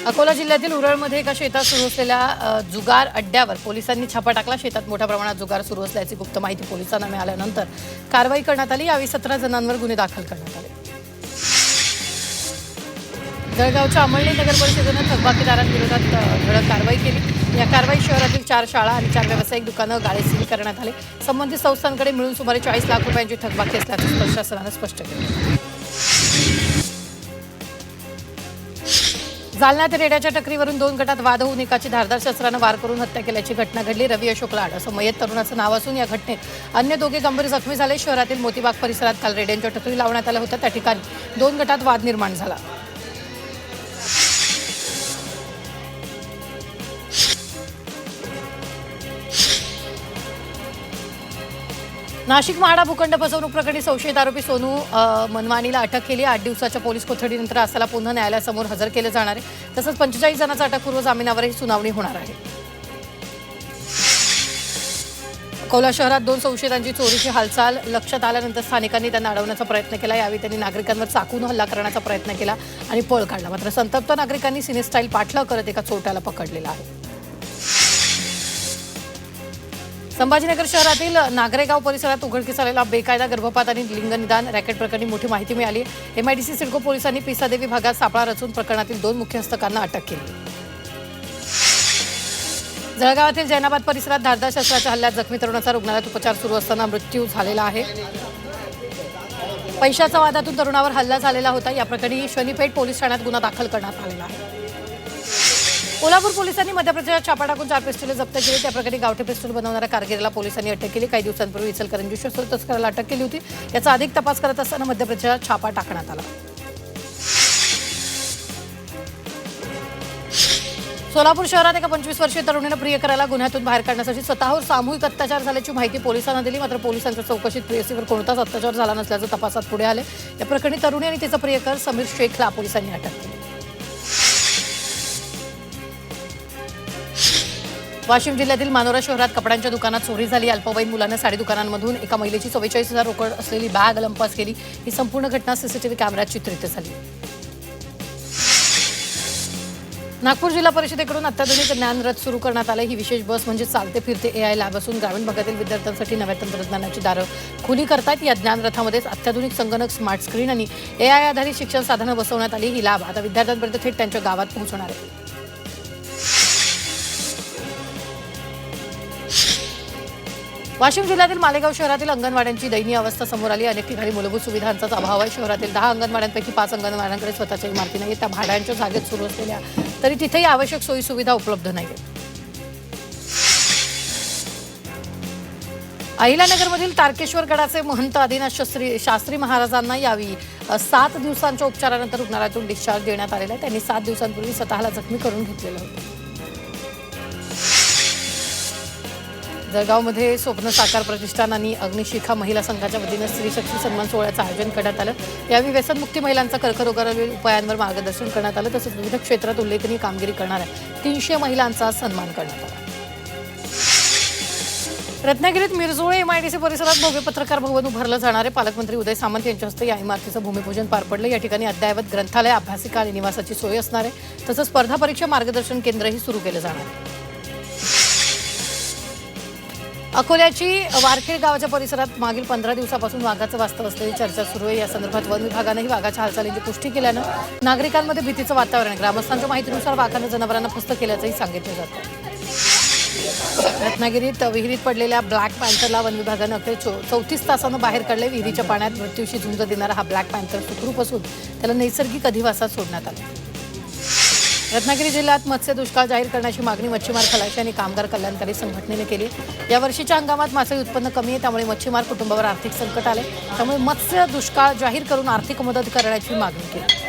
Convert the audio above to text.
अकोला जिल्ह्यातील उरळमध्ये एका शेतात सुरू असलेल्या जुगार अड्ड्यावर पोलिसांनी छापा टाकला। शेतात मोठ्या प्रमाणात जुगार सुरू असल्याची गुप्त माहिती पोलिसांना मिळाल्यानंतर कारवाई करण्यात आली। यावेळी 17 जणांवर गुन्हे दाखल करण्यात आले। जळगावच्या अंमळनेर नगर परिषदेने थकबाकीदारांविरोधात धडक कारवाई केली। या कारवाईत शहरातील 4 शाळा आणि 4 व्यावसायिक दुकानं गाळे सील करण्यात आले। संबंधित संस्थांकडे मिळून सुमारे 40 लाख रुपयांची थकबाकी असल्याचं प्रशासनाने स्पष्ट केलं। जालन्यात रेड्याच्या टकरीवरून 2 गटात वाद होऊन एकाची धारदार शस्त्रानं वार करून हत्या केल्याची घटना घडली। रवी अशोक लाड असं मयत तरुणाचं नाव असून या घटनेत अन्य 2 गंभीर जखमी झाले। शहरातील मोतीबाग परिसरात काल रेड्यांच्या टकरी लावण्यात आल्या होत्या। त्या ठिकाणी 2 गटात वाद निर्माण झाला। नाशिक म्हाडा भूखंड फसवणूक प्रकरणी संशयित आरोपी सोनू मनमानीला अटक केली। 8 दिवसाच्या पोलीस कोठडीनंतर आसाला पुन्हा न्यायालयासमोर हजर केले जाणार आहे। तसंच 45 जणांचा अटकपूर्व जामिनावरही सुनावणी होणार आहे। अकोला शहरात 2 संशयितांची चोरीची हालचाल लक्षात आल्यानंतर स्थानिकांनी त्यांना अडवण्याचा प्रयत्न केला। यावेळी त्यांनी नागरिकांवर चाकून हल्ला करण्याचा प्रयत्न केला आणि पळ काढला। मात्र संतप्त नागरिकांनी सिनेस्टाईल पाठलाग करत एका चोरट्याला पकडलेला आहे। संभाजीनगर शहरातील नागरेगाव परिसरात उघडकीस आलेला बेकायदा गर्भपात आणि लिंगनिदान रॅकेट प्रकरणी मोठी माहिती मिळाली। MIDC सिडको पोलिसांनी पिसादेवी भागात सापळा रचून प्रकरणातील 2 मुख्यस्थकांना अटक केली। जळगावातील जैनाबाद परिसरात धारदार शस्त्राच्या हल्ल्यात जखमी तरुणाचा रुग्णालयात उपचार सुरू असताना मृत्यू झालेला आहे। पैशाच्या वादातून तरुणावर हल्ला झालेला होता। या प्रकरणी शनीपेठ पोलीस ठाण्यात गुन्हा दाखल करण्यात आलेला आहे। कोल्हापूर पोलिसांनी मध्य प्रदेशात छापा टाकून 4 पिस्टले जप्त केली। त्या प्रकरणी गावठी पिस्टल बनवणाऱ्या कारगिरीला पोलिसांनी अटक केली। काही दिवसांपूर्वी इचलकरंजी शस्त्र तस्कराला अटक केली होती। याचा अधिक तपास करत असताना मध्य प्रदेशात छापा टाकण्यात आला। सोलापूर शहरात एका 25 वर्षीय तरुणीने प्रियकराला गुन्ह्यातून बाहेर काढण्यासाठी स्वतःवर सामूहिक अत्याचार झाल्याची माहिती पोलिसांना दिली। मात्र पोलिसांच्या चौकशीत प्रियसीवर कोणताच अत्याचार झाला नसल्याचं तपासात पुढे आले। या प्रकरणी तरुणी आणि तिचा प्रियकर समीर शेखला पोलिसांनी अटक केली। वाशिम जिल्ह्यातील मानोरा शहरात कपड्यांच्या दुकानात चोरी झाली। अल्पवयीन मुलांना साडी दुकानांमधून एका महिलेची 44,000 रोकड असलेली बॅग लंपास केली। ही संपूर्ण घटना सीसीटीव्ही कॅमेऱ्यात चित्रित झाली। नागपूर जिल्हा परिषदेकडून अत्याधुनिक ज्ञानरथ सुरू करण्यात आले। ही विशेष बस म्हणजे चालते फिरते AI लॅब असून ग्रामीण भागातील विद्यार्थ्यांसाठी नव्या तंत्रज्ञानाची दारं खुली करतात। या ज्ञानरथामध्ये अत्याधुनिक संगणक, स्मार्ट स्क्रीन आणि AI आधारित शिक्षण साधनं बसवण्यात आली। ही लॅब आता विद्यार्थ्यांपर्यंत थेट त्यांच्या गावात पोहोचणार आहे। वाशिम जिल्ह्यातील मालेगाव शहरातील अंगणवाड्यांची दयनीय अवस्था समोर आली। अनेक ठिकाणी मूलभूत सुविधांचाच अभाव आहे। शहरातील 10 अंगणवाड्यांपैकी 5 अंगणवाड्यांकडे स्वतःच्या इमारती नाही। त्या भाड्यांच्या जागेत सुरू असलेल्या तरी तिथेही आवश्यक सोयी सुविधा उपलब्ध नाहीत। अहिल्यानगरमधील तारकेश्वर गडाचे महंत आदिनाथ शास्त्री महाराजांना यावेळी 7 दिवसांच्या उपचारानंतर रुग्णालयातून डिस्चार्ज देण्यात आलेला आहे। त्यांनी 7 दिवसांपूर्वी स्वतःला जखमी करून घेतलेलं होतं। जळगावमध्ये स्वप्न साकार प्रतिष्ठान आणि अग्निशिखा महिला संघाच्या वतीनं स्त्रीशक्ती सन्मान सोहळ्याचं आयोजन करण्यात आलं। यावेळी व्यसनमुक्ती महिलांचा कर्करोगावरील उपायांवर मार्गदर्शन करण्यात आलं। तसंच विविध क्षेत्रात उल्लेखनीय कामगिरी करणाऱ्या 300 महिलांचा सन्मान करण्यात आला। रत्नागिरीत मिरजोळे MIDC परिसरात भव्य पत्रकार भवन उभारलं जाणार आहे। पालकमंत्री उदय सामंत यांच्या हस्ते या इमारतीचं भूमिपूजन पार पडलं। या ठिकाणी अद्ययावत ग्रंथालय, अभ्यासिका आणि निवासाची सोय असणार आहे। तसंच स्पर्धा परीक्षा मार्गदर्शन केंद्रही सुरू केलं जाणार आहे। अकोल्याची वारखेड गावाच्या परिसरात मागील 15 दिवसापासून वाघाचं वास्तव असलेली चर्चा सुरू आहे। या संदर्भात वन विभागानेही वाघाच्या हालचालींची पुष्टी केल्यानं नागरिकांमध्ये भीतीचं वातावरण आहे। ग्रामस्थांच्या माहितीनुसार वाघानं जनावरांना फस्त केल्याचंही सांगितलं जातं। रत्नागिरीत विहिरीत पडलेल्या ब्लॅक पॅन्थरला वन विभागानं अखेर 34 तासानं बाहेर काढले। विहिरीच्या पाण्यात मृत्यूशी झुंज देणारा हा ब्लॅक पॅन्थर सुखरूप असून त्याला नैसर्गिक अधिवासात सोडण्यात आलं। रत्नागिरी जिल्ह्यात मत्स्य दुष्काळ जाहीर करण्याची मागणी मच्छीमार खलाशी आणि कामगार कल्याणकारी संघटनेने केली। या वर्षीच्या हंगामात मासळी उत्पन्न कमी आहे, त्यामुळे मच्छीमार कुटुंबावर आर्थिक संकट आले। त्यामुळे मत्स्य दुष्काळ जाहीर करून आर्थिक मदत करण्याची मागणी केली।